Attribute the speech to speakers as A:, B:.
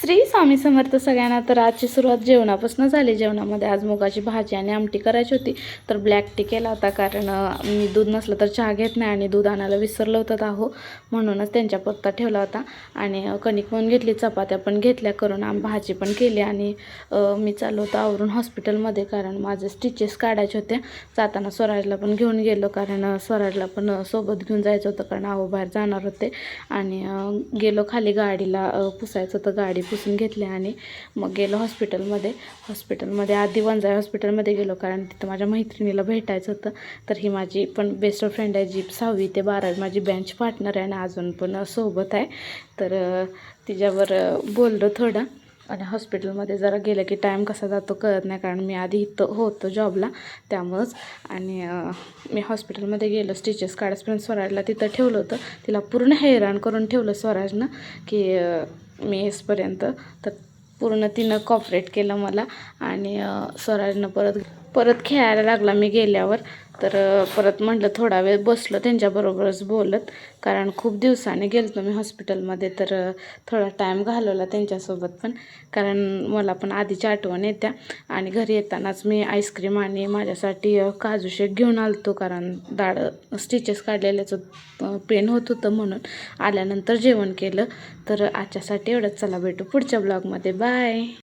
A: श्री स्वामी समर्थ सगळ्यांना. तर आजची सुरुवात जेवणापासून झाली. जेवणामध्ये आज मुगाची भाजी आणि आमटी करायची होती. तर ब्लॅक टी केला होता, कारण मी दूध नसलं तर चहा घेत नाही आणि दूध आणायला विसरलं होतं म्हणूनच त्यांच्या पत्ता ठेवला होता. आणि कणिक पण घेतली, चपात्या पण घेतल्या करून, भाजी पण केली. आणि मी चाललो होतो आवरून हॉस्पिटलमध्ये, कारण माझे स्टिचेस काढायचे होते. जाताना स्वराजला पण घेऊन गेलो, कारण स्वराजला पण सोबत घेऊन जायचं होतं, कारण बाहेर जाणार होते. आणि गेलो खाली, गाडीला पुसायचं होतं, गाडी पुसून घेतली आणि मग गेलो हॉस्पिटलमध्ये आधी वंजारी हॉस्पिटलमध्ये गेलो, कारण तिथं माझ्या मैत्रिणीला भेटायचं होतं. तर ही माझी पण बेस्ट फ्रेंड आहे, जी 6वी ते 12वी माझी बेंच पार्टनर आहे आणि अजून पण सोबत आहे. तर तिच्यावर बोललो थोडं. आणि हॉस्पिटलमध्ये जरा गेलं की टाईम कसा जातो कळत नाही, कारण मी आधी इथं होतो जॉबला, त्यामुळंच. आणि मी हॉस्पिटलमध्ये गेलो, स्टिचेस काढायपर्यंत स्वराजला तिथं ठेवलं होतं. तिला पूर्ण हैराण करून ठेवलं स्वराजनं, की मी येसपर्यंत. तर पूर्ण तिनं कॉपरेट केलं मला. आणि स्वराजनं परत खेळायला लागला मी गेल्यावर. तर परत म्हटलं थोडा वेळ बसलो त्यांच्याबरोबरच बोलत, कारण खूप दिवसाने गेलो मी हॉस्पिटलमध्ये. तर थोडा टाईम घालवला त्यांच्यासोबत पण, कारण मला पण आधीची आठवण येत्या. आणि घरी येतानाच मी आईस्क्रीम आणि माझ्यासाठी काजू शेक घेऊन आलतो, कारण स्टिचेस काढलेल्याचं पेन होत होतं म्हणून. आल्यानंतर जेवण केलं. तर आजच्यासाठी एवढंच. चला भेटू पुढच्या ब्लॉगमध्ये. बाय.